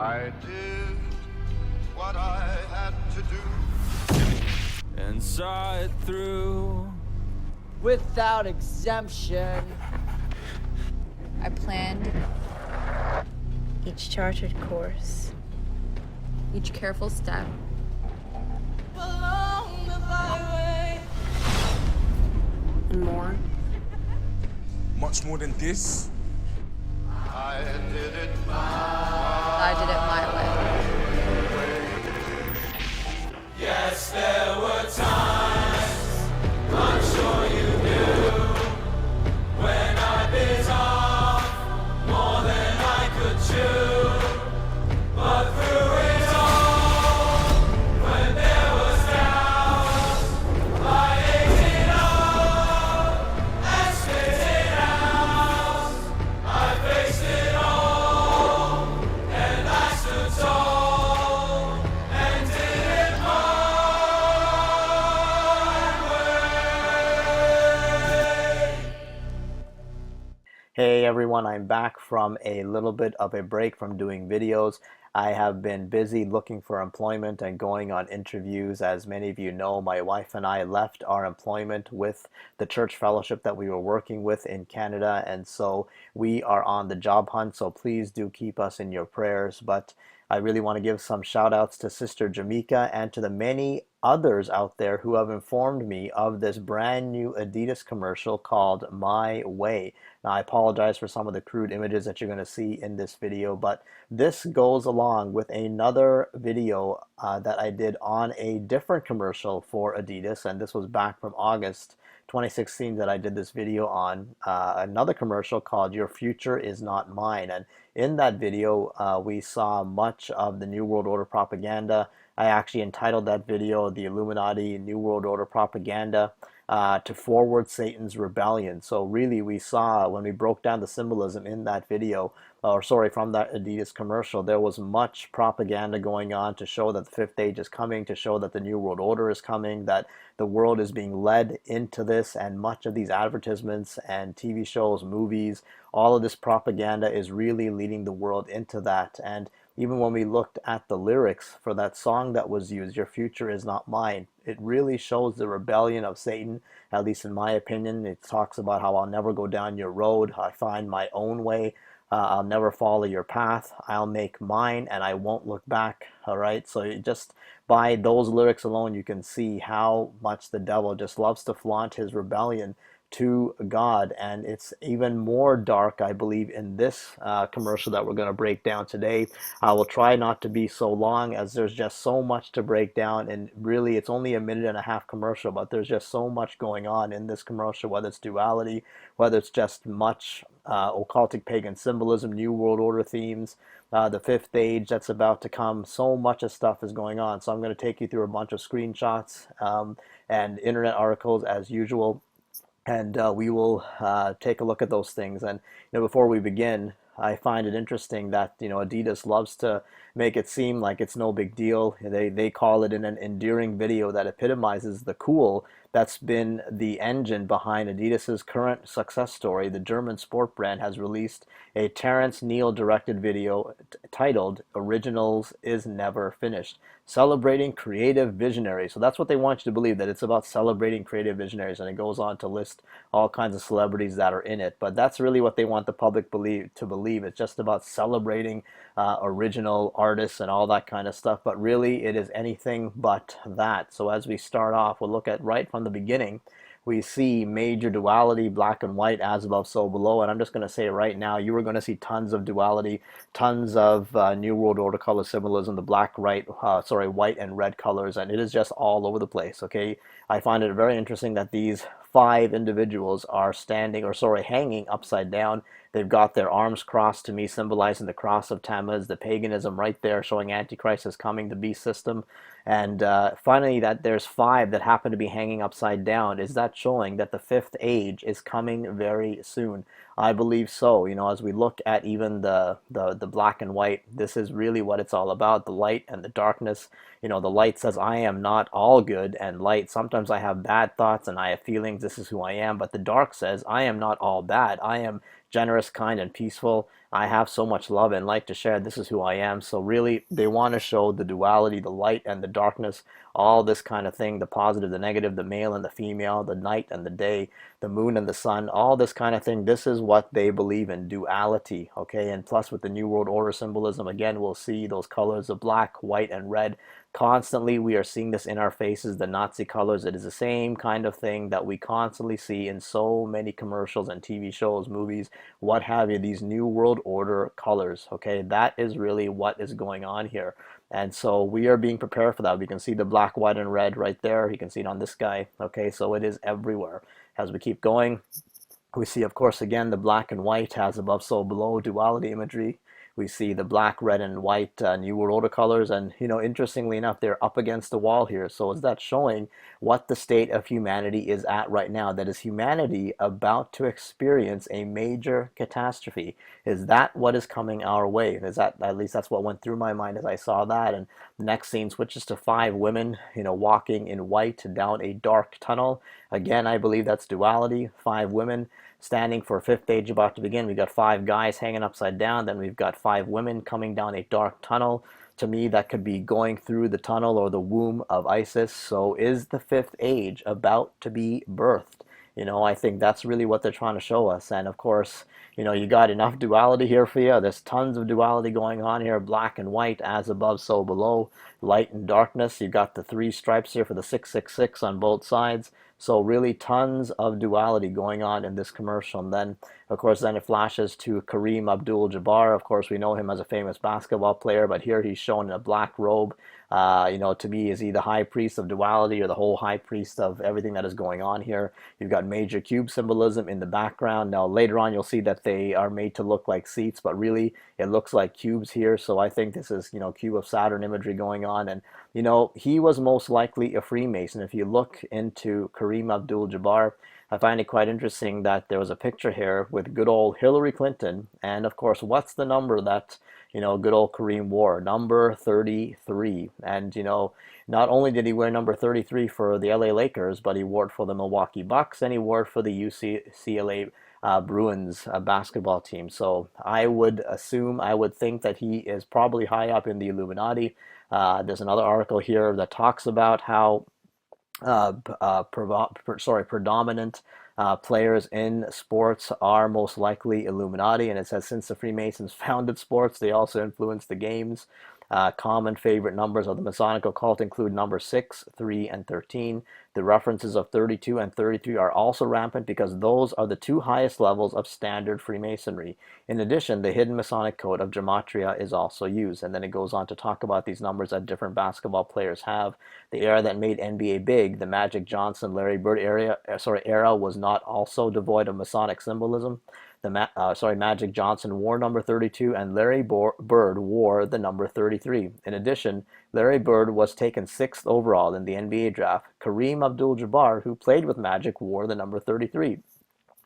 I did what I had to do and saw it through without exemption. I planned each chartered course, each careful step. Along the byway. And more. Much more than this. I did it I did it my way. Yes, there were times, I'm sure you knew, when I bit off more than I could chew. But through it all, when there was doubt, I ate it up and spit it out. I faced it all, and I stood tall, and did it my way. Hey everyone, I'm back from a little bit of a break from doing videos. I have been busy looking for employment and going on interviews. As many of you know, my wife and I left our employment with the church fellowship that we were working with in Canada, and so we are on the job hunt, so please do keep us in your prayers. But I really want to give some shout outs to Sister Jamaica and to the many others out there who have informed me of this brand new Adidas commercial called My Way. Now, I apologize for some of the crude images that you're going to see in this video, but this goes along with another video that I did on a different commercial for Adidas, and this was back from August 2016 that I did this video on another commercial called Your Future Is Not Mine. And in that video, we saw much of the New World Order propaganda. I actually entitled that video The Illuminati New World Order Propaganda to Forward Satan's Rebellion. So really we saw, when we broke down the symbolism in that video, or sorry, from that Adidas commercial, there was much propaganda going on to show that the fifth age is coming, to show that the New World Order is coming, that the world is being led into this, and much of these advertisements and TV shows, movies, all of this propaganda is really leading the world into that. And even when we looked at the lyrics for that song that was used, Your Future Is Not Mine, it really shows the rebellion of Satan, at least in my opinion. It talks about how I'll never go down your road, I find my own way, I'll never follow your path, I'll make mine and I won't look back. All right, so just by those lyrics alone you can see how much the devil just loves to flaunt his rebellion to God. And it's even more dark, I believe, in this commercial that we're going to break down today. I will try not to be so long, as there's just so much to break down, and really it's only a minute and a half commercial, but there's just so much going on in this commercial, whether it's duality, whether it's just much occultic pagan symbolism, New World Order themes, the fifth age that's about to come. So much of stuff is going on, so I'm going to take you through a bunch of screenshots and internet articles as usual. And we will take a look at those things. And before we begin, I find it interesting that Adidas loves to make it seem like it's no big deal. They call it an endearing video that epitomizes the cool that's been the engine behind Adidas's current success story. The German sport brand has released a Terence Neal directed video titled Originals is Never Finished, celebrating creative visionaries. So that's what they want you to believe, that it's about celebrating creative visionaries, and it goes on to list all kinds of celebrities that are in it. But that's really what they want the public to believe. It's just about celebrating original artists and all that kind of stuff, but really it is anything but that. So as we start off, we'll look at right from the beginning. We see major duality, black and white, as above, so below. And I'm just going to say right now, you are going to see tons of duality, tons of New World Order color symbolism, the black, white and red colors, and it is just all over the place, okay? I find it very interesting that these 5 individuals are hanging upside down. They've got their arms crossed, to me symbolizing the cross of Tammuz, the paganism right there, showing Antichrist is coming, the beast system. And finally, that there's 5 that happen to be hanging upside down. Is that showing that the fifth age is coming very soon? I believe so. You know, as we look at even the black and white, this is really what it's all about, the light and the darkness. You know, the light says, I am not all good and light. Sometimes I have bad thoughts and I have feelings. This is who I am. But the dark says, I am not all bad. I am generous, kind, and peaceful. I have so much love and light to share. This is who I am. So really, they want to show the duality, the light and the darkness, all this kind of thing, the positive, the negative, the male and the female, the night and the day, the moon and the sun, all this kind of thing. This is what they believe in, duality, okay? And plus with the New World Order symbolism, again, we'll see those colors of black, white, and red. Constantly, we are seeing this in our faces, the Nazi colors. It is the same kind of thing that we constantly see in so many commercials and TV shows, movies, what have you, these New World Order colors, okay? That is really what is going on here. And so we are being prepared for that. We can see the black, white, and red right there. You can see it on this guy, okay? So it is everywhere. As we keep going, we see, of course, again, the black and white has above, so below duality imagery. We see the black, red, and white New World Order colors. And, you know, interestingly enough, they're up against the wall here. So is that showing what the state of humanity is at right now? That is humanity about to experience a major catastrophe. Is that what is coming our way? Is that, at least that's what went through my mind as I saw that. And the next scene switches to 5 women, you know, walking in white down a dark tunnel. Again, I believe that's duality. 5 women standing for 5th age about to begin. We've got 5 guys hanging upside down. Then we've got 5 women coming down a dark tunnel. To me, that could be going through the tunnel or the womb of Isis. So is the 5th age about to be birthed? You know, I think that's really what they're trying to show us. And of course, you know, you got enough duality here for you. There's tons of duality going on here, black and white, as above, so below, light and darkness. You've got the 3 stripes here for the 666 on both sides. So really tons of duality going on in this commercial. And then, of course, then it flashes to Kareem Abdul-Jabbar. Of course, we know him as a famous basketball player, but here he's shown in a black robe. You know, to me, is he the high priest of duality or the whole high priest of everything that is going on here? You've got major cube symbolism in the background. Now, later on, you'll see that they are made to look like seats, but really, it looks like cubes here. So I think this is, you know, cube of Saturn imagery going on. And, you know, he was most likely a Freemason. If you look into Kareem Abdul-Jabbar, I find it quite interesting that there was a picture here with good old Hillary Clinton. And of course, what's the number that, you know, good old Kareem wore? Number 33. And, you know, not only did he wear number 33 for the LA Lakers, but he wore it for the Milwaukee Bucks and he wore it for the UCLA Bruins basketball team. So I would assume, I would think that he is probably high up in the Illuminati. There's another article here that talks about how predominant players in sports are most likely Illuminati, and it says since the Freemasons founded sports, they also influenced the games. Common favorite numbers of the Masonic occult include number 6, 3, and 13. The references of 32 and 33 are also rampant because those are the 2 highest levels of standard Freemasonry. In addition, the hidden Masonic code of gematria is also used. And then it goes on to talk about these numbers that different basketball players have. The era that made NBA big, the Magic Johnson, Larry Bird era was not also devoid of Masonic symbolism. Magic Johnson wore number 32 and Larry Bird wore the number 33. In addition, Larry Bird was taken 6th overall in the NBA draft. Kareem Abdul-Jabbar, who played with Magic, wore the number 33.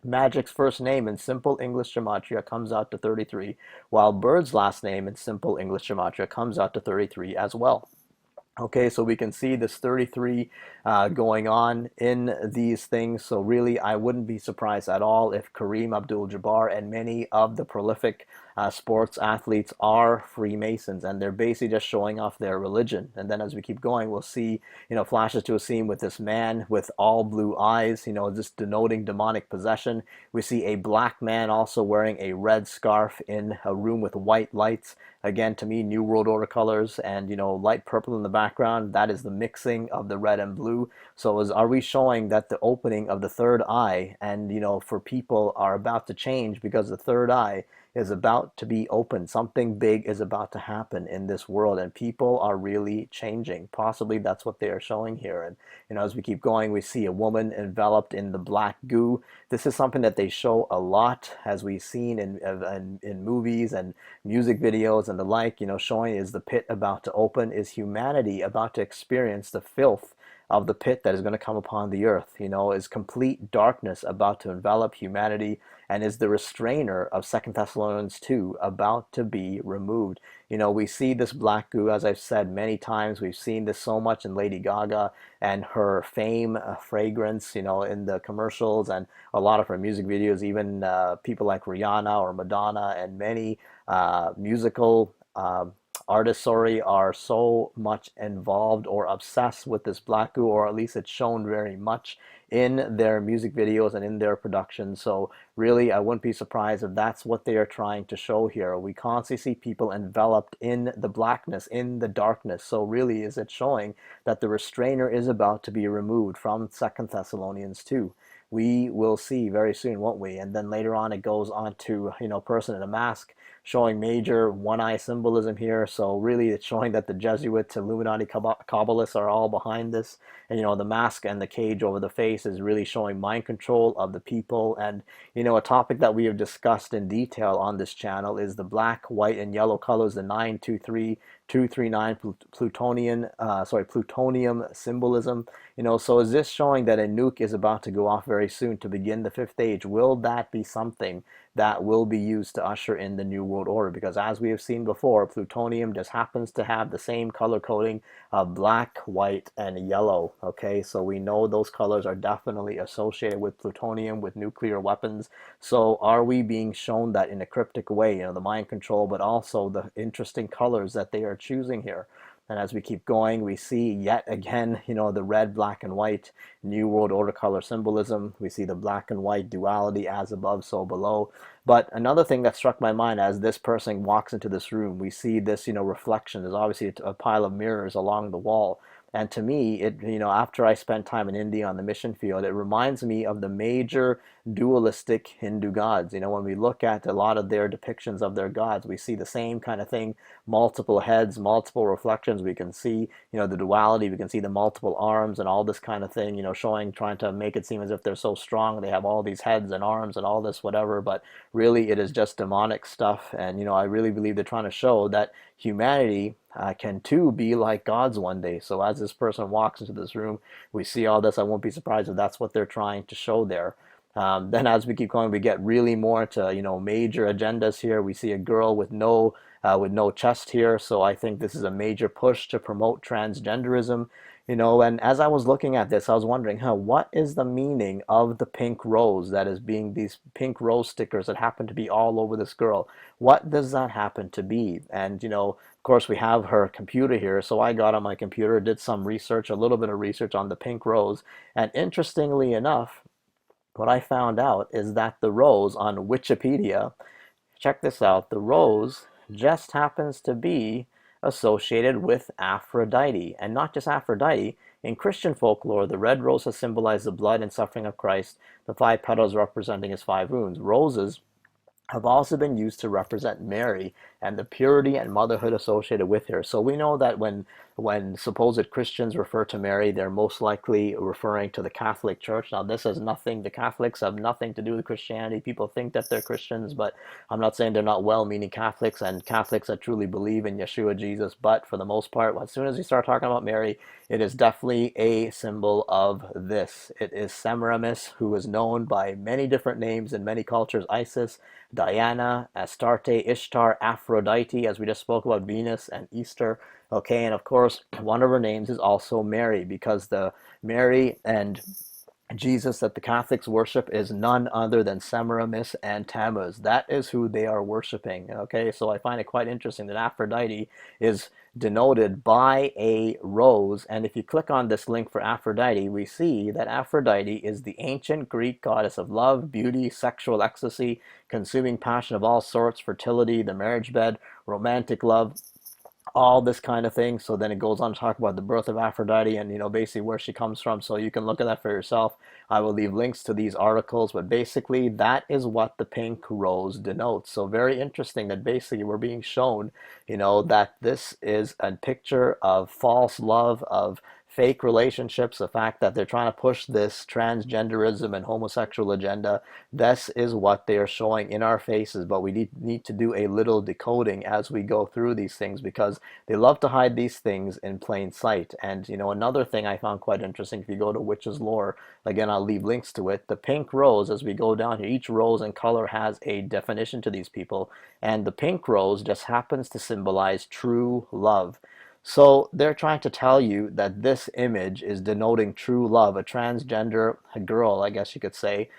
Magic's first name in simple English gematria comes out to 33, while Bird's last name in simple English gematria comes out to 33 as well. Okay, so we can see this 33 going on in these things. So really, I wouldn't be surprised at all if Kareem Abdul-Jabbar and many of the prolific sports athletes are Freemasons, and they're basically just showing off their religion. And then as we keep going, we'll see, you know, flashes to a scene with this man with all blue eyes, you know, just denoting demonic possession. We see a black man also wearing a red scarf in a room with white lights. Again, to me, New World Order colors, and, you know, light purple in the background. That is the mixing of the red and blue. So are we showing that the opening of the third eye, and, you know, for people are about to change because the third eye is about to be open. Something big is about to happen in this world, and people are really changing. Possibly that's what they are showing here. And, you know, as we keep going, we see a woman enveloped in the black goo. This is something that they show a lot, as we've seen in movies and music videos and the like. You know, showing is the pit about to open, is humanity about to experience the filth of the pit that is going to come upon the earth. Is complete darkness about to envelop humanity, and is the restrainer of 2 Thessalonians 2 about to be removed. We see this black goo, as I've said many times. We've seen this so much in Lady Gaga and her fame fragrance, in the commercials and a lot of her music videos. Even people like Rihanna or Madonna and many musical artists, are so much involved or obsessed with this black goo, or at least it's shown very much in their music videos and in their production. So really, I wouldn't be surprised if that's what they are trying to show here. We constantly see people enveloped in the blackness, in the darkness. So really, is it showing that the restrainer is about to be removed from 2 Thessalonians 2? We will see very soon, won't we? And then later on, it goes on to, person in a mask, showing major one-eye symbolism here. So really, it's showing that the Jesuits, Illuminati, Kabbalists are all behind this. And, the mask and the cage over the face is really showing mind control of the people. And, a topic that we have discussed in detail on this channel is the black, white, and yellow colors, the 923 239 plutonium symbolism. So is this showing that a nuke is about to go off very soon to begin the fifth age? Will that be something that will be used to usher in the New World Order? Because as we have seen before, plutonium just happens to have the same color coding of black, white, and yellow. Okay, so we know those colors are definitely associated with plutonium, with nuclear weapons. So are we being shown that in a cryptic way, the mind control, but also the interesting colors that they are choosing here? And as we keep going, we see yet again, the red, black, and white New World Order color symbolism. We see the black and white duality, as above, so below. But another thing that struck my mind as this person walks into this room, we see this, reflection. There's obviously a pile of mirrors along the wall. And to me, after I spent time in India on the mission field, it reminds me of the major dualistic Hindu gods. When we look at a lot of their depictions of their gods, we see the same kind of thing, multiple heads, multiple reflections. We can see, the duality, we can see the multiple arms and all this kind of thing, trying to make it seem as if they're so strong. They have all these heads and arms and all this whatever, but really it is just demonic stuff. And, I really believe they're trying to show that humanity can too be like gods one day. So as this person walks into this room, we see all this. I won't be surprised if that's what they're trying to show there. Then as we keep going, we get really more into, major agendas here. We see a girl with no chest here. So I think this is a major push to promote transgenderism. And as I was looking at this, I was wondering, what is the meaning of the pink rose that is being, these pink rose stickers that happen to be all over this girl? What does that happen to be? And, of course, we have her computer here. So I got on my computer, did some research, a little bit of research on the pink rose. And interestingly enough, what I found out is that the rose on Wikipedia, check this out, the rose just happens to be associated with Aphrodite. And not just Aphrodite. In Christian folklore, the red rose has symbolized the blood and suffering of Christ, the 5 petals representing his 5 wounds. Roses have also been used to represent Mary and the purity and motherhood associated with her. So we know that when supposed Christians refer to Mary, they're most likely referring to the Catholic Church. Now this has nothing, the Catholics have nothing to do with Christianity. People think that they're Christians, but I'm not saying they're not well-meaning Catholics and Catholics that truly believe in Yeshua, Jesus. But for the most part, as soon as you start talking about Mary, it is definitely a symbol of this. It is Semiramis, who is known by many different names in many cultures: Isis, Diana, Astarte, Ishtar, Aphrodite, as we just spoke about, Venus and Easter. Okay, and of course, one of her names is also Mary, because the Mary and Jesus that the Catholics worship is none other than Semiramis and Tammuz. That is who they are worshiping. Okay, so I find it quite interesting that Aphrodite is denoted by a rose. And if you click on this link for Aphrodite, we see that Aphrodite is the ancient Greek goddess of love, beauty, sexual ecstasy, consuming passion of all sorts, fertility, the marriage bed, romantic love, all this kind of thing. So then it goes on to talk about the birth of Aphrodite and, basically where she comes from. So you can look at that for yourself. I will leave links to these articles, but basically that is what the pink rose denotes. So very interesting that basically we're being shown, that this is a picture of false love, of fake relationships, the fact that they're trying to push this transgenderism and homosexual agenda. This is what they are showing in our faces, but we need to do a little decoding as we go through these things, because they love to hide these things in plain sight. And another thing I found quite interesting, if you go to Witch's Lore, again, I'll leave links to it, the pink rose, as we go down here, each rose and color has a definition to these people, and the pink rose just happens to symbolize true love. So they're trying to tell you that this image is denoting true love. A transgender girl, I guess you could say,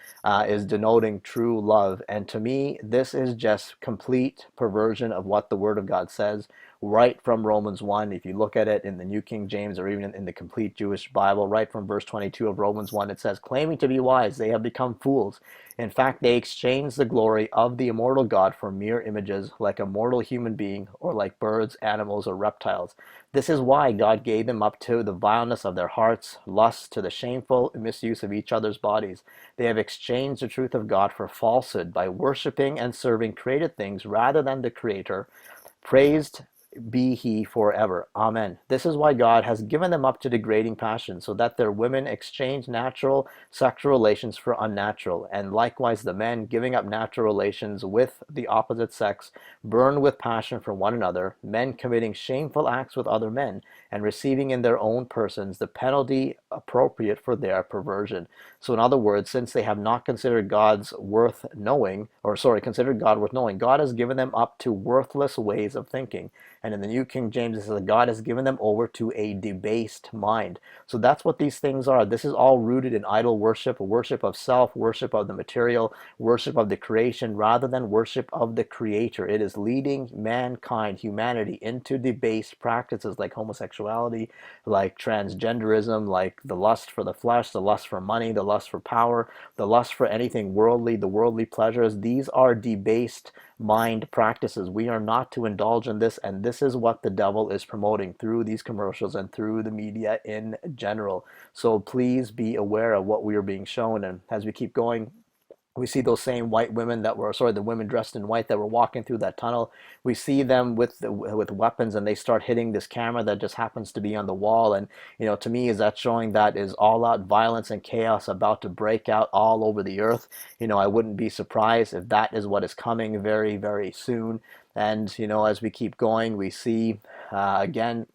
is denoting true love. And to me, this is just complete perversion of what the Word of God says, right from Romans 1. If you look at it in the New King James, or even in the complete Jewish Bible, right from verse 22 of Romans 1, it says, claiming to be wise, they have become fools. In fact, they exchange the glory of the immortal God for mere images, like a mortal human being, or like birds, animals, or reptiles. This is why God gave them up to the vileness of their hearts, lust, to the shameful misuse of each other's bodies. They have exchanged the truth of God for falsehood by worshiping and serving created things rather than the Creator. Praised be he forever. Amen. This is why God has given them up to degrading passions, so that their women exchange natural sexual relations for unnatural, and likewise the men, giving up natural relations with the opposite sex, burn with passion for one another, men committing shameful acts with other men, and receiving in their own persons the penalty appropriate for their perversion. So in other words, since they have not considered God's worth knowing, considered God worth knowing, God has given them up to worthless ways of thinking. And in the New King James, it says that God has given them over to a debased mind. So that's what these things are. This is all rooted in idol worship, worship of self, worship of the material, worship of the creation, rather than worship of the Creator. It is leading mankind, humanity, into debased practices like homosexuality, like transgenderism, like the lust for the flesh, the lust for money, the lust for power, the lust for anything worldly, the worldly pleasures. These are debased mind practices. We are not to indulge in this, and this is what the devil is promoting through these commercials and through the media in general. So please be aware of what we are being shown. And as we keep going, we see those same white women the women dressed in white that were walking through that tunnel. We see them with weapons, and they start hitting this camera that just happens to be on the wall. And to me, is that showing that is all-out violence and chaos about to break out all over the earth? I wouldn't be surprised if that is what is coming very, very soon. And as we keep going, we see again.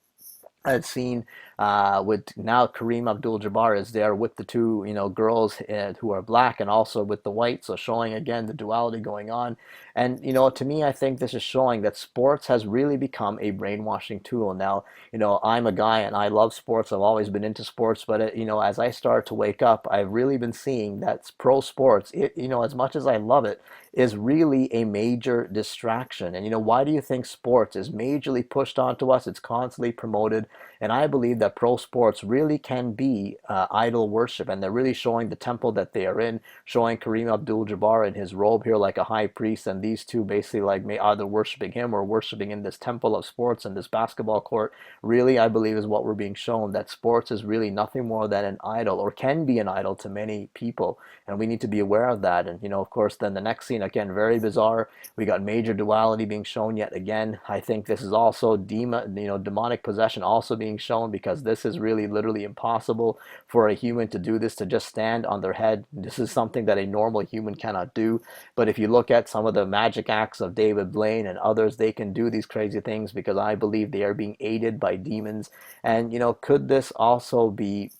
I've seen with now Kareem Abdul-Jabbar is there with the two girls who are black, and also with the white, so showing again the duality going on. And to me, I think this is showing that sports has really become a brainwashing tool. Now I'm a guy and I love sports. I've always been into sports, but as I start to wake up, I've really been seeing that pro sports, as much as I love it, is really a major distraction. And why do you think sports is majorly pushed onto us? It's constantly promoted. And I believe that pro sports really can be idol worship, and they're really showing the temple that they are in, showing Kareem Abdul-Jabbar in his robe here like a high priest, and these two basically like either worshiping him or worshiping in this temple of sports in this basketball court. Really, I believe is what we're being shown, that sports is really nothing more than an idol, or can be an idol to many people, and we need to be aware of that. And of course, then the next scene, again, very bizarre. We got major duality being shown yet again. I think this is also demonic possession also being shown, because this is really literally impossible for a human to do this, to just stand on their head. This is something that a normal human cannot do. But if you look at some of the magic acts of David Blaine and others, they can do these crazy things because I believe they are being aided by demons. And could this also be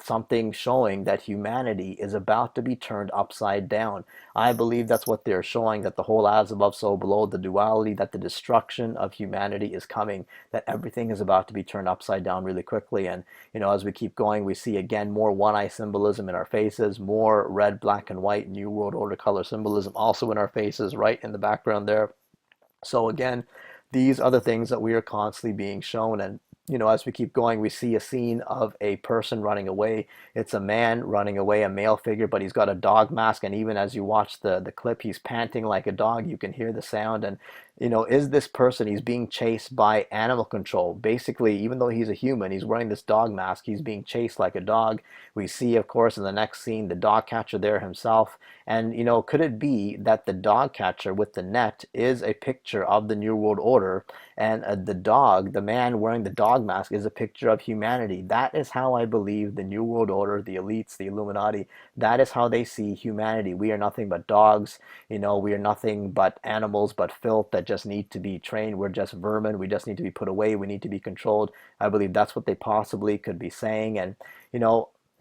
something showing that humanity is about to be turned upside down? I believe that's what they're showing, that the whole as above, so below, the duality, that the destruction of humanity is coming, that everything is about to be turned upside down really quickly. And as we keep going, we see again more one-eye symbolism in our faces, more red, black, and white New World Order color symbolism also in our faces, right in the background there. So again, these are the things that we are constantly being shown. And as we keep going, we see a scene of a person running away. It's a man running away, a male figure, but he's got a dog mask. And even as you watch the clip, he's panting like a dog. You can hear the sound. And is this person, he's being chased by animal control. Basically, even though he's a human, he's wearing this dog mask. He's being chased like a dog. We see, of course, in the next scene, the dog catcher there himself. And, could it be that the dog catcher with the net is a picture of the New World Order? And the man wearing the dog dog mask is a picture of humanity. That is how I believe the New World Order, the elites, the Illuminati, that is how they see humanity. We are nothing but dogs, we are nothing but animals, but filth that just need to be trained. We're just vermin. We just need to be put away. We need to be controlled. I believe that's what they possibly could be saying. And,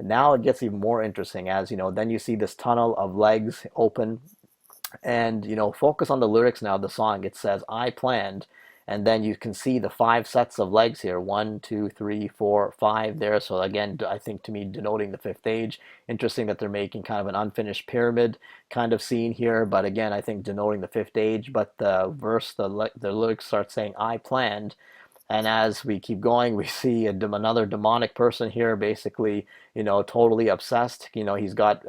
now it gets even more interesting as, then you see this tunnel of legs open and, focus on the lyrics now of the song. It says, I planned. And then you can see the 5 sets of legs here. 1, 2, 3, 4, 5 there. So again, I think to me, denoting the 5th age. Interesting that they're making kind of an unfinished pyramid kind of scene here. But again, I think denoting the 5th age. But the verse, the lyrics start saying, I planned. And as we keep going, we see another demonic person here, basically, totally obsessed. He's got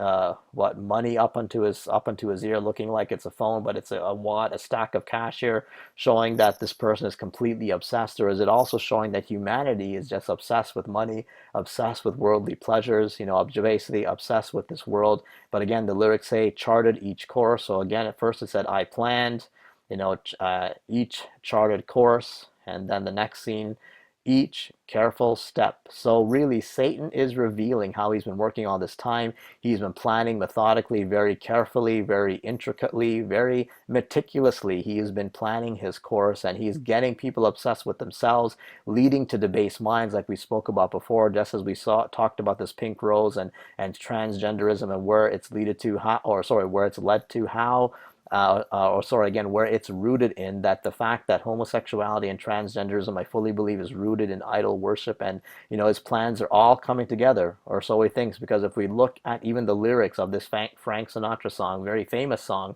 money up onto his ear, looking like it's a phone, but it's a stack of cash here, showing that this person is completely obsessed. Or is it also showing that humanity is just obsessed with money, obsessed with worldly pleasures, basically obsessed with this world? But again, the lyrics say charted each course. So again, at first it said I planned, each charted course. And then the next scene, each careful step. So really, Satan is revealing how he's been working all this time. He's been planning methodically, very carefully, very intricately, very meticulously. He has been planning his course, and he's getting people obsessed with themselves, leading to debased minds, like we spoke about before, just as we talked about this pink rose and transgenderism and where it's led to, where it's rooted in that the fact that homosexuality and transgenderism, I fully believe, is rooted in idol worship, and his plans are all coming together, or so he thinks. Because if we look at even the lyrics of this Frank Sinatra song, very famous song,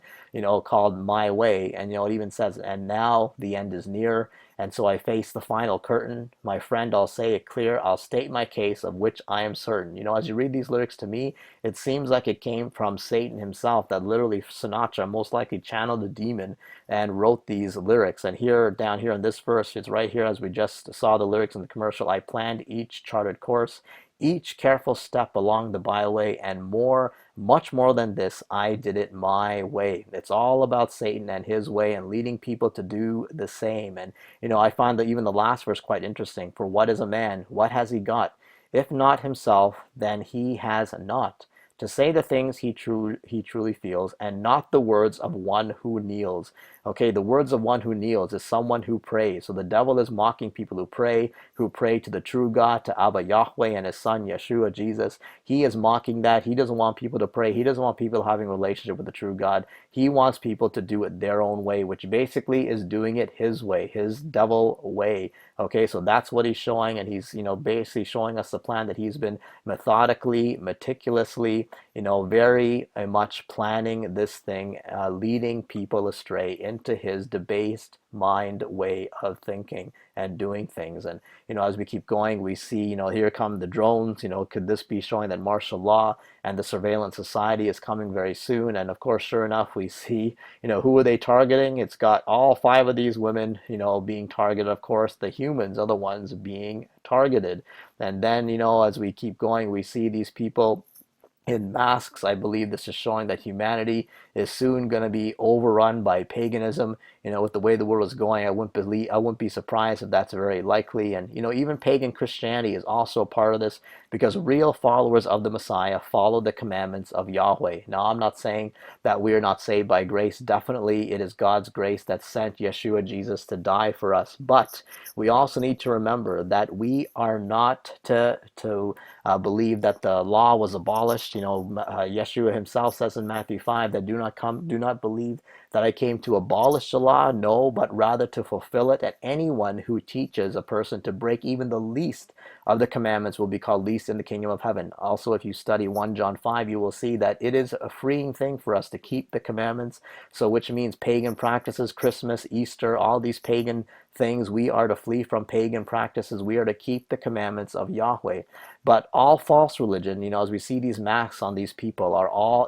called My Way, and it even says, and now the end is near, and so I face the final curtain. My friend, I'll say it clear. I'll state my case, of which I am certain. As you read these lyrics, to me, it seems like it came from Satan himself, that literally Sinatra most likely channeled a demon and wrote these lyrics. And here, down here in this verse, it's right here as we just saw the lyrics in the commercial. I planned each charted course, each careful step along the byway, and more, much more than this, I did it my way. It's all about Satan and his way, and leading people to do the same. And I find that even the last verse quite interesting. For what is a man? What has he got? If not himself, then he has not. To say the things he truly feels, and not the words of one who kneels. Okay, the words of one who kneels is someone who prays. So the devil is mocking people who pray to the true God, to Abba Yahweh and his son Yeshua Jesus. He is mocking that. He doesn't want people to pray. He doesn't want people having a relationship with the true God. He wants people to do it their own way, which basically is doing it his way, his devil way. Okay, so that's what he's showing, and he's basically showing us the plan that he's been methodically, meticulously, very much planning this thing, leading people astray into his debased mind way of thinking and doing things. And as we keep going, we see here come the drones. Could this be showing that martial law and the surveillance society is coming very soon? And of course, sure enough, we see who are they targeting? It's got all 5 of these women being targeted. Of course, the humans are the ones being targeted. And then as we keep going, we see these people in masks. I believe this is showing that humanity is soon going to be overrun by paganism. With the way the world is going, I wouldn't be surprised if that's very likely. And even pagan Christianity is also part of this, because real followers of the Messiah follow the commandments of Yahweh. Now, I'm not saying that we are not saved by grace. Definitely, it is God's grace that sent Yeshua Jesus to die for us. But we also need to remember that we are not to believe that the law was abolished. Yeshua himself says in Matthew 5 that do not believe that I came to abolish the law, no, but rather to fulfill it. And anyone who teaches a person to break even the least of the commandments will be called least in the kingdom of heaven. Also, if you study 1 John 5, you will see that it is a freeing thing for us to keep the commandments. So which means pagan practices, Christmas, Easter, all these pagan things, we are to flee from pagan practices. We are to keep the commandments of Yahweh. But all false religion, as we see these masks on these people,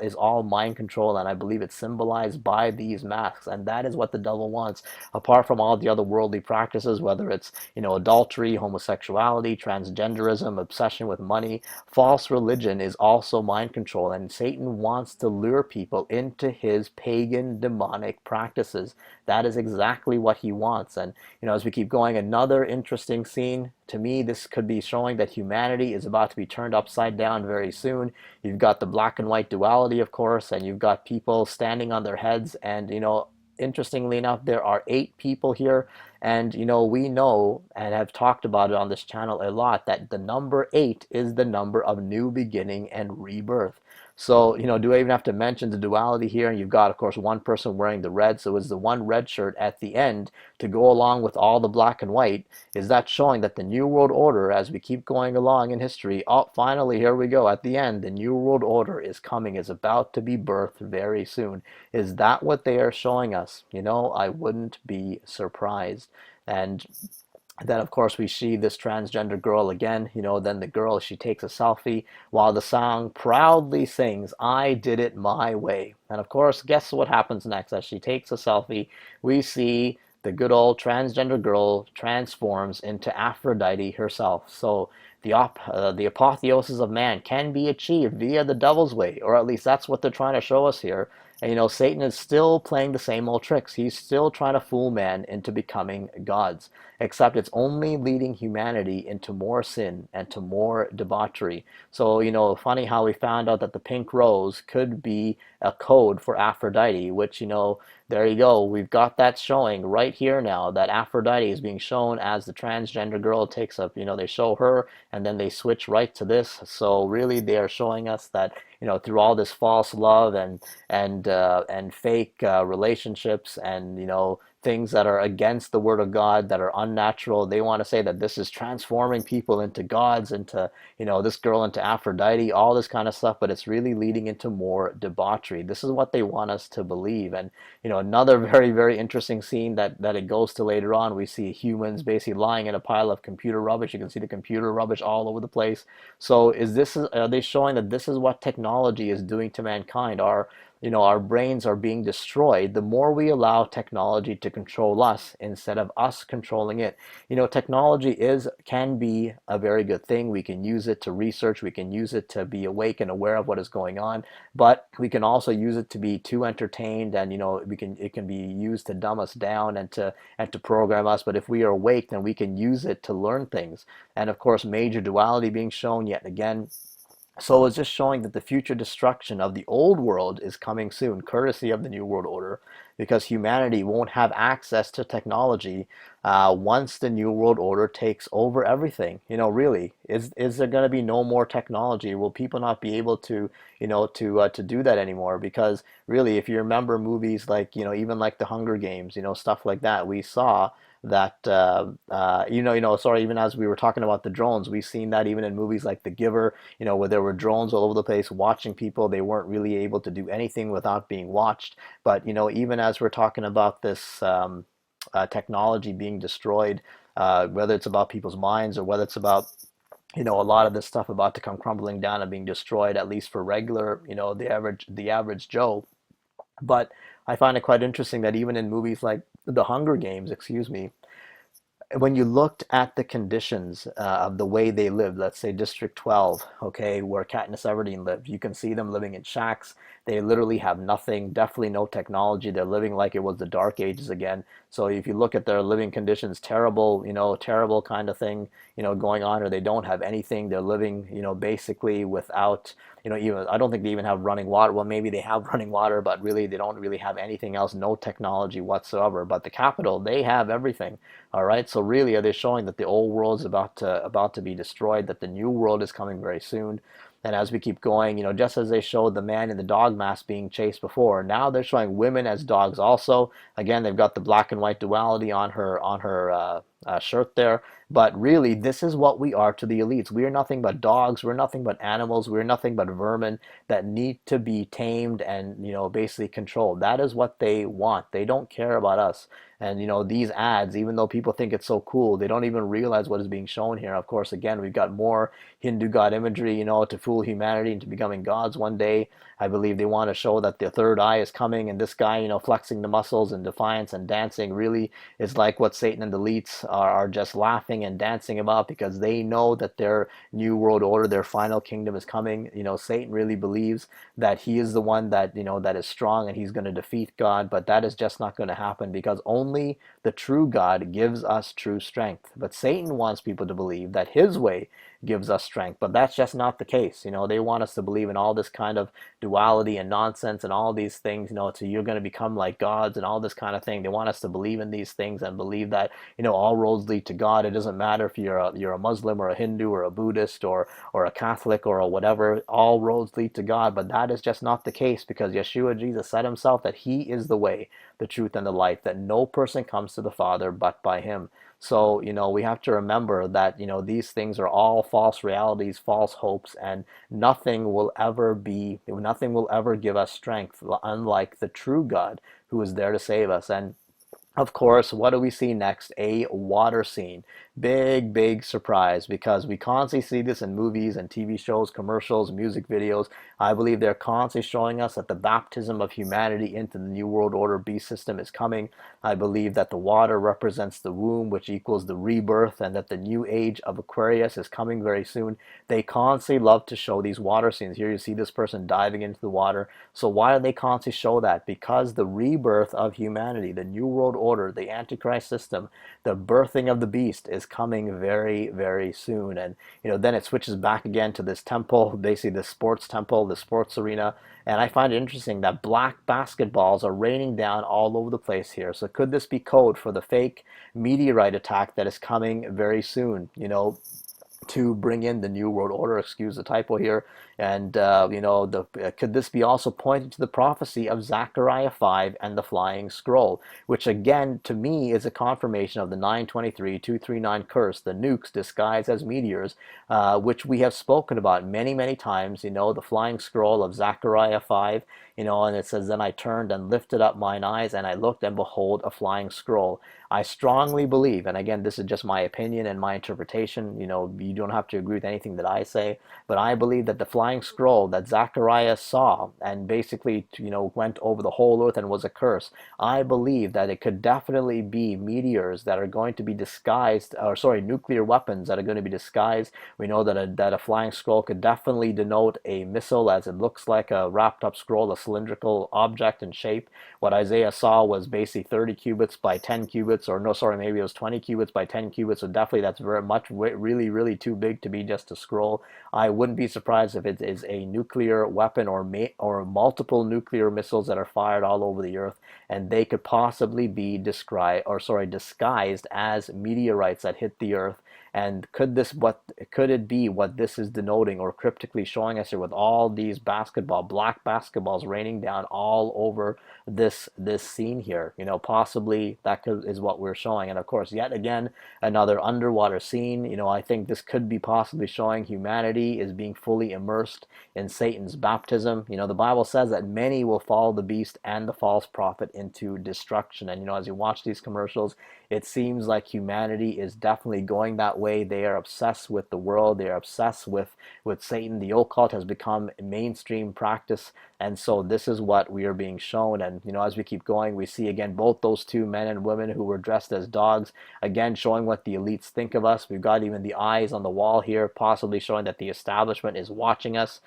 is all mind control, and I believe it's symbolized by these masks, and that is what the devil wants. Apart from all the other worldly practices, whether it's adultery, homosexuality, transgenderism, obsession with money, false religion is also mind control, and Satan wants to lure people into his pagan demonic practices. That is exactly what he wants. And as we keep going, another interesting scene, to me, this could be showing that humanity is about to be turned upside down very soon. You've got the black and white duality, of course, and you've got people standing on their heads. And, interestingly enough, there are 8 people here. And, we know and have talked about it on this channel a lot that the number 8 is the number of new beginning and rebirth. So, do I even have to mention the duality here? And you've got, of course, one person wearing the red. So it's the one red shirt at the end to go along with all the black and white. Is that showing that the New World Order, as we keep going along in history, oh, finally, here we go. At the end, the New World Order is coming, is about to be birthed very soon. Is that what they are showing us? I wouldn't be surprised. And then, of course, we see this transgender girl again. Then the girl, she takes a selfie while the song proudly sings, "I did it my way." And of course, guess what happens next? As she takes a selfie, we see the good old transgender girl transforms into Aphrodite herself. So the apotheosis of man can be achieved via the devil's way, or at least that's what they're trying to show us here. And Satan is still playing the same old tricks. He's still trying to fool man into becoming gods, except it's only leading humanity into more sin and to more debauchery. So, funny how we found out that the pink rose could be a code for Aphrodite, which, there you go. We've got that showing right here now, that Aphrodite is being shown as the transgender girl takes up, they show her and then they switch right to this. So really they are showing us that, through all this false love and fake relationships and, things that are against the word of God, that are unnatural, they want to say that this is transforming people into gods, into, this girl into Aphrodite, all this kind of stuff, but it's really leading into more debauchery. This is what they want us to believe. And, another very, very interesting scene that it goes to later on, we see humans basically lying in a pile of computer rubbish. You can see the computer rubbish all over the place. So are they showing that this is what technology is doing to mankind? Our brains are being destroyed the more we allow technology to control us instead of us controlling it. Technology can be a very good thing. We can use it to research. We can use it to be awake and aware of what is going on. But we can also use it to be too entertained, and it can be used to dumb us down and to program us. But if we are awake, then we can use it to learn things. And of course, major duality being shown yet again. So it's just showing that the future destruction of the old world is coming soon, courtesy of the New World Order, because humanity won't have access to technology once the New World Order takes over everything. Really, is there going to be no more technology? Will people not be able to, to do that anymore? Because really, if you remember movies like, even like the Hunger Games, stuff like that, we saw that even as we were talking about the drones, we've seen that even in movies like The Giver, where there were drones all over the place watching people. They weren't really able to do anything without being watched. But even as we're talking about this technology being destroyed, whether it's about people's minds or whether it's about a lot of this stuff about to come crumbling down and being destroyed, at least for regular, the average Joe. But I find it quite interesting that even in movies like The Hunger Games, when you looked at the conditions of the way they lived, let's say District 12, okay, where Katniss Everdeen lived, you can see them living in shacks. They literally have nothing, definitely no technology. They're living like it was the Dark Ages again. So if you look at their living conditions, terrible, terrible kind of thing, going on, or they don't have anything. They're living, basically without, even, I don't think they even have running water. Well, maybe they have running water, but really they don't really have anything else, no technology whatsoever. But the capital, they have everything. All right. So really, are they showing that the old world is about to be destroyed, that the new world is coming very soon? And as we keep going, just as they showed the man in the dog mask being chased before, now they're showing women as dogs also. Again, they've got the black and white duality on her shirt there. But really, this is what we are to the elites. We are nothing but dogs. We're nothing but animals. We're nothing but vermin that need to be tamed and, basically controlled. That is what they want. They don't care about us. And, these ads, even though people think it's so cool, they don't even realize what is being shown here. Of course, again, we've got more Hindu god imagery, to fool humanity into becoming gods one day. I believe they want to show that the third eye is coming, and this guy, flexing the muscles and defiance and dancing really is like what Satan and the elites are just laughing and dancing about because they know that their new world order, their final kingdom is coming. Satan really believes that he is the one that, that is strong and he's going to defeat God, but that is just not going to happen because only the true God gives us true strength. But Satan wants people to believe that his way gives us strength, but that's just not the case. They want us to believe in all this kind of duality and nonsense and all these things, so you're going to become like gods and all this kind of thing. They want us to believe in these things and believe that, all roads lead to God. It doesn't matter if you're a Muslim or a Hindu or a Buddhist or a Catholic or a whatever, all roads lead to God. But that is just not the case, because Yeshua, Jesus, said himself that he is the way, the truth, and the life, that no person comes to the Father but by him. So, we have to remember that, these things are all false realities, false hopes, and nothing will ever give us strength, unlike the true God who is there to save us. And of course, what do we see next? A water scene. Big surprise, because we constantly see this in movies and TV shows, commercials, music videos. I believe they're constantly showing us that the baptism of humanity into the New World Order beast system is coming. I believe that the water represents the womb, which equals the rebirth, and that the new age of Aquarius is coming very soon. They constantly love to show these water scenes. Here you see this person diving into the water. So why do they constantly show that? Because the rebirth of humanity, the New World Order, the Antichrist system, the birthing of the beast is coming very soon. And then it switches back again to this temple, basically the sports temple, the sports arena. And I find it interesting that black basketballs are raining down all over the place here. So could this be code for the fake meteorite attack that is coming very soon, to bring in the New World Order? Excuse the typo here. And could this be also pointing to the prophecy of Zechariah 5 and the flying scroll, which again to me is a confirmation of the 923-239 curse, the nukes disguised as meteors, which we have spoken about many times. The flying scroll of Zechariah 5, and it says, "Then I turned and lifted up mine eyes, and I looked, and behold, a flying scroll." I strongly believe, and again, this is just my opinion and my interpretation, you don't have to agree with anything that I say, but I believe that the flying scroll that Zechariah saw and basically, went over the whole earth and was a curse, I believe that it could definitely be meteors that are going to be disguised, or sorry, nuclear weapons that are going to be disguised. We know that a flying scroll could definitely denote a missile, as it looks like a wrapped up scroll, a cylindrical object in shape. What Isaiah saw was basically 30 cubits by 10 cubits, or no, sorry, maybe it was 20 cubits by 10 cubits, so definitely that's very much really too big to be just a scroll. I wouldn't be surprised if it is a nuclear weapon or multiple nuclear missiles that are fired all over the earth, and they could possibly be disguised as meteorites that hit the earth. And could it be what this is denoting or cryptically showing us here, with all these black basketballs raining down all over this scene here? Possibly that is what we're showing. And of course, yet again, another underwater scene. I think this could be possibly showing humanity is being fully immersed in Satan's baptism. The Bible says that many will follow the beast and the false prophet into destruction. And as you watch these commercials, it seems like humanity is definitely going that way. They are obsessed with the world. They are obsessed with Satan. The occult has become a mainstream practice. And so this is what we are being shown. And, as we keep going, we see again both those two men and women who were dressed as dogs, again showing what the elites think of us. We've got even the eyes on the wall here, possibly showing that the establishment is watching us.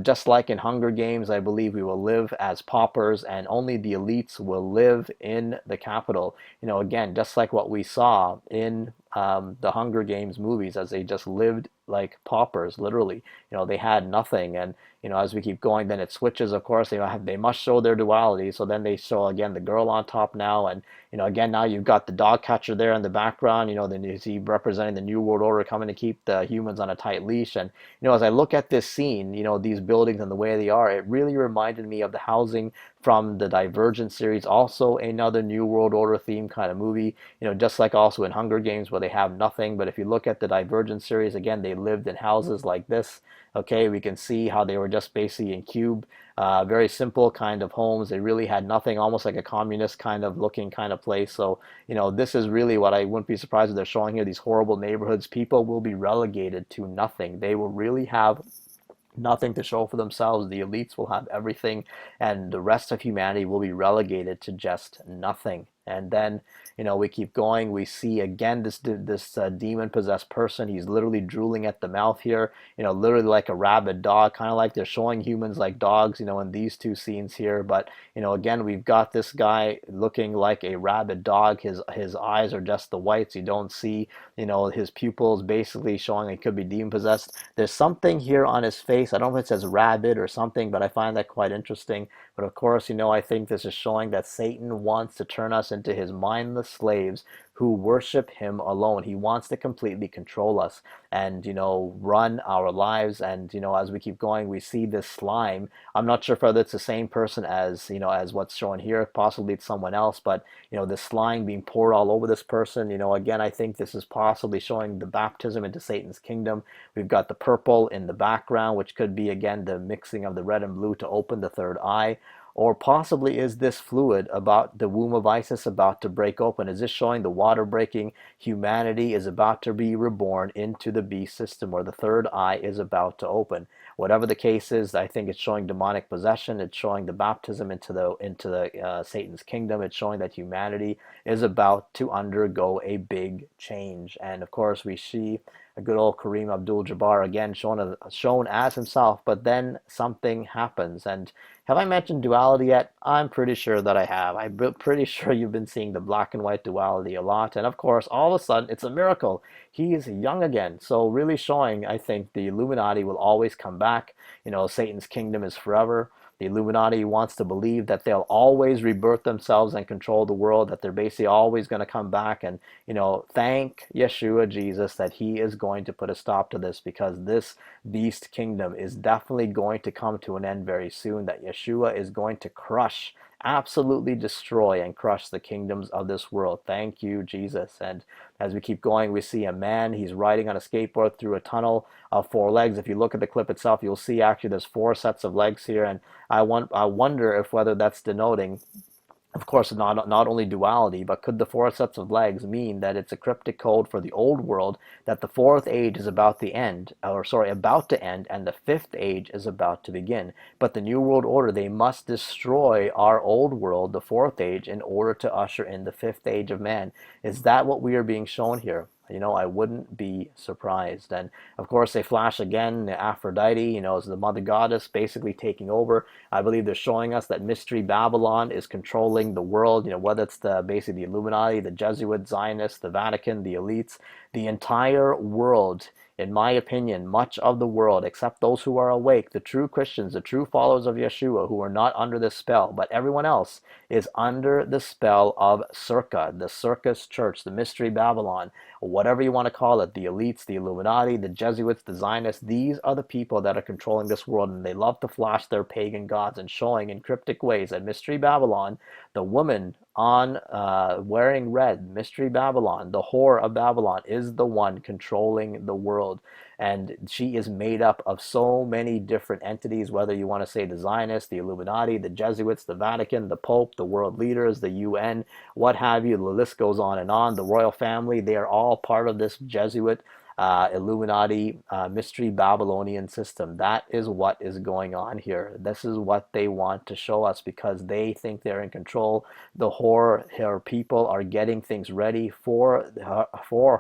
Just like in Hunger Games, I believe we will live as paupers and only the elites will live in the capital. Again, just like what we saw in the Hunger Games movies, as they just lived like paupers, literally. They had nothing. And as we keep going, then it switches. Of course, they must show their duality. So then they show again the girl on top now, and again now you've got the dog catcher there in the background. Then you see representing the New World Order coming to keep the humans on a tight leash. And as I look at this scene, these buildings and the way they are, it really reminded me of the housing from the Divergent series, also another New World Order theme kind of movie. Just like also in Hunger Games, where they have nothing. But if you look at the Divergent series, again, they lived in houses like this. Okay, we can see how they were just basically in cube, very simple kind of homes. They really had nothing, almost like a communist kind of looking kind of place. So, this is really what I wouldn't be surprised if they're showing here, these horrible neighborhoods. People will be relegated to nothing. They will really have nothing to show for themselves. The elites will have everything, and the rest of humanity will be relegated to just nothing. And then, we keep going. We see again this demon-possessed person. He's literally drooling at the mouth here, literally like a rabid dog, kind of like they're showing humans like dogs, in these two scenes here. But, again, we've got this guy looking like a rabid dog. His eyes are just the whites. You don't see, his pupils, basically showing he could be demon-possessed. There's something here on his face. I don't know if it says rabid or something, but I find that quite interesting. But of course, I think this is showing that Satan wants to turn us into his mindless slaves who worship him alone. He wants to completely control us and, run our lives. And, as we keep going, we see this slime. I'm not sure whether it's the same person as, as what's shown here. Possibly it's someone else, but, the slime being poured all over this person, again, I think this is possibly showing the baptism into Satan's kingdom. We've got the purple in the background, which could be, again, the mixing of the red and blue to open the third eye. Or possibly is this fluid about the womb of Isis about to break open? Is this showing the water breaking? Humanity is about to be reborn into the beast system, or the third eye is about to open. Whatever the case is, I think it's showing demonic possession. It's showing the baptism into the Satan's kingdom. It's showing that humanity is about to undergo a big change. And of course, we see a good old Kareem AbdulJabbar again shown as himself, but then something happens. And have I mentioned duality yet? I'm pretty sure that I have. I'm pretty sure you've been seeing the black and white duality a lot. And of course, all of a sudden, it's a miracle. He is young again. So really showing, I think, the Illuminati will always come back. Satan's kingdom is forever. The Illuminati wants to believe that they'll always rebirth themselves and control the world, that they're basically always going to come back. And, thank Yeshua Jesus that he is going to put a stop to this, because this beast kingdom is definitely going to come to an end very soon, that Yeshua is going to crush, absolutely destroy and crush the kingdoms of this world. Thank you, Jesus. And as we keep going, we see a man. He's riding on a skateboard through a tunnel of 4 legs. If you look at the clip itself, you'll see actually there's 4 sets of legs here. And I wonder if whether that's denoting, of course, not only duality, but could the 4 sets of legs mean that it's a cryptic code for the old world, that the 4th age is about to end, and the 5th age is about to begin. But the New World Order, they must destroy our old world, the 4th age, in order to usher in the 5th age of man. Is that what we are being shown here? I wouldn't be surprised. And of course, they flash again Aphrodite, as the mother goddess, basically taking over. I believe they're showing us that Mystery Babylon is controlling the world, whether it's basically the Illuminati, the Jesuit, Zionists, the Vatican, the elites, the entire world. In my opinion, much of the world, except those who are awake, the true Christians, the true followers of Yeshua, who are not under this spell, but everyone else is under the spell of Circa, the Circus Church, the Mystery Babylon, whatever you want to call it, the elites, the Illuminati, the Jesuits, the Zionists. These are the people that are controlling this world, and they love to flash their pagan gods and showing in cryptic ways that Mystery Babylon, the woman on wearing red, Mystery Babylon, the whore of Babylon, is the one controlling the world. And she is made up of so many different entities, whether you want to say the Zionists, the Illuminati, the Jesuits, the Vatican, the Pope, the world leaders, the UN, what have you. The list goes on and on. The royal family, they are all part of this Jesuit Illuminati mystery Babylonian system. That is what is going on here. This is what they want to show us, because they think they're in control. The her people are getting things ready for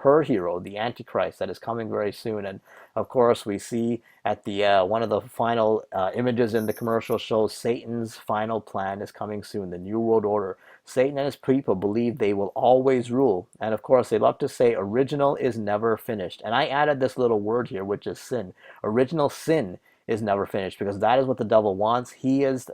her hero, the Antichrist, that is coming very soon. And of course, we see at the one of the final images in the commercial shows Satan's final plan is coming soon, the New World Order. Satan and his people believe they will always rule. And of course, they love to say original is never finished. And I added this little word here, which is sin. Original sin is never finished, because that is what the devil wants. He is,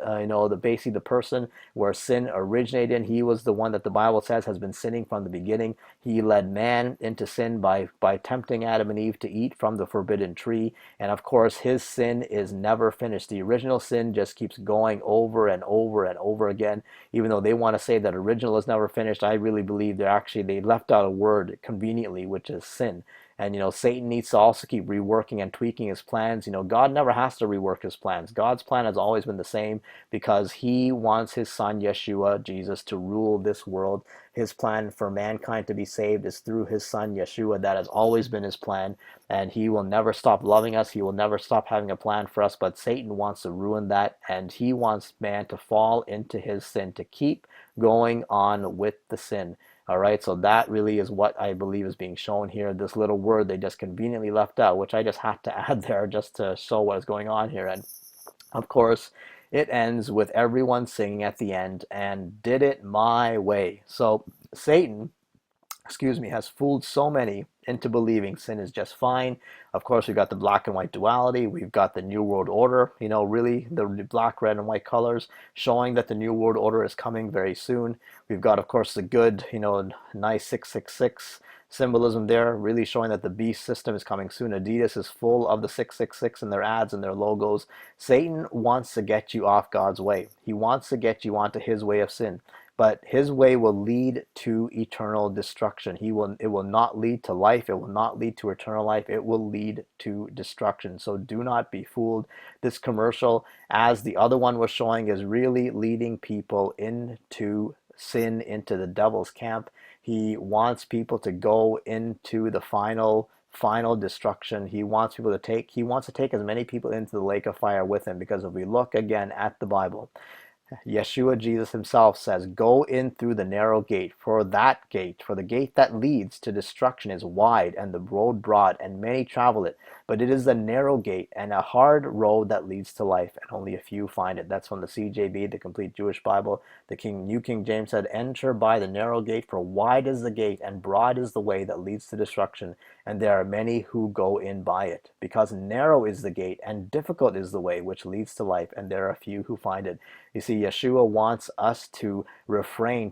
basically the person where sin originated in. He was the one that the Bible says has been sinning from the beginning. He led man into sin by tempting Adam and Eve to eat from the forbidden tree. And of course, his sin is never finished. The original sin just keeps going over and over and over again. Even though they want to say that original is never finished, I really believe they left out a word conveniently, which is sin. And Satan needs to also keep reworking and tweaking his plans. God never has to rework his plans. God's plan has always been the same, because he wants his son Yeshua, Jesus, to rule this world. His plan for mankind to be saved is through his son Yeshua. That has always been his plan, and he will never stop loving us. He will never stop having a plan for us, but Satan wants to ruin that, and he wants man to fall into his sin, to keep going on with the sin. All right, so that really is what I believe is being shown here. This little word they just conveniently left out, which I just had to add there just to show what is going on here. And of course, it ends with everyone singing at the end, and did it my way. So Satan, has fooled so many into believing sin is just fine. Of course, we've got the black and white duality. We've got the New World Order, really the black, red, and white colors showing that the New World Order is coming very soon. We've got, of course, the good, nice 666 symbolism there, really showing that the beast system is coming soon. Adidas is full of the 666 in their ads and their logos. Satan wants to get you off God's way. He wants to get you onto his way of sin. But his way will lead to eternal destruction. It will not lead to life. It will not lead to eternal life. It will lead to destruction. So do not be fooled. This commercial, as the other one was showing, is really leading people into sin, into the devil's camp. He wants people to go into the final destruction. He wants to take as many people into the lake of fire with him, because if we look again at the Bible, Yeshua, Jesus himself says, go in through the narrow gate, for the gate that leads to destruction is wide and the road broad, and many travel it. But it is the narrow gate and a hard road that leads to life, and only a few find it. That's from the CJB, the Complete Jewish Bible. The New King James said, enter by the narrow gate, for wide is the gate and broad is the way that leads to destruction, and there are many who go in by it. Because narrow is the gate and difficult is the way which leads to life, and there are few who find it. You see, Yeshua wants us to restrain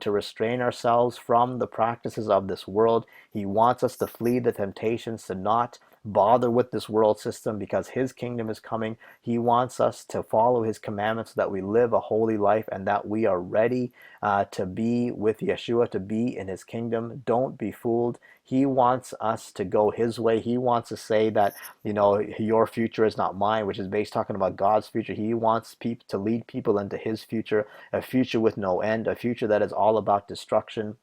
ourselves from the practices of this world. He wants us to flee the temptations, to not bother with this world system, because his kingdom is coming. He wants us to follow his commandments so that we live a holy life and that we are ready to be with Yeshua, to be in his kingdom. Don't be fooled. He wants us to go his way. He wants to say that, your future is not mine, which is based talking about God's future. He wants to lead people into his future, a future with no end, a future that is all about destruction.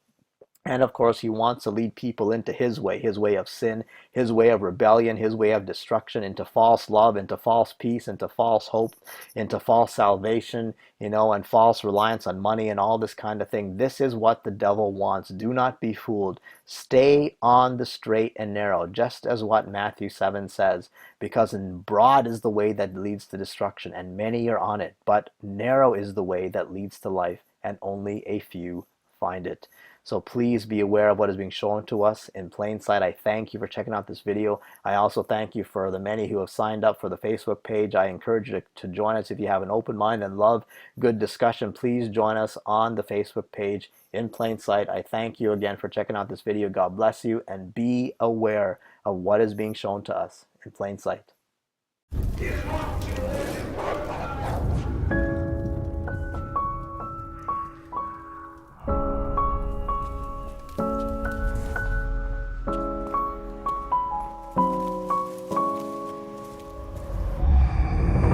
And of course, he wants to lead people into his way of sin, his way of rebellion, his way of destruction, into false love, into false peace, into false hope, into false salvation, and false reliance on money and all this kind of thing. This is what the devil wants. Do not be fooled. Stay on the straight and narrow, just as what Matthew 7 says, because broad is the way that leads to destruction, and many are on it. But narrow is the way that leads to life, and only a few find it. So please be aware of what is being shown to us in plain sight. I thank you for checking out this video. I also thank you for the many who have signed up for the Facebook page. I encourage you to join us if you have an open mind and love good discussion. Please join us on the Facebook page in plain sight. I thank you again for checking out this video. God bless you, and be aware of what is being shown to us in plain sight.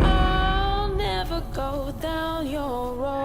I'll never go down your road.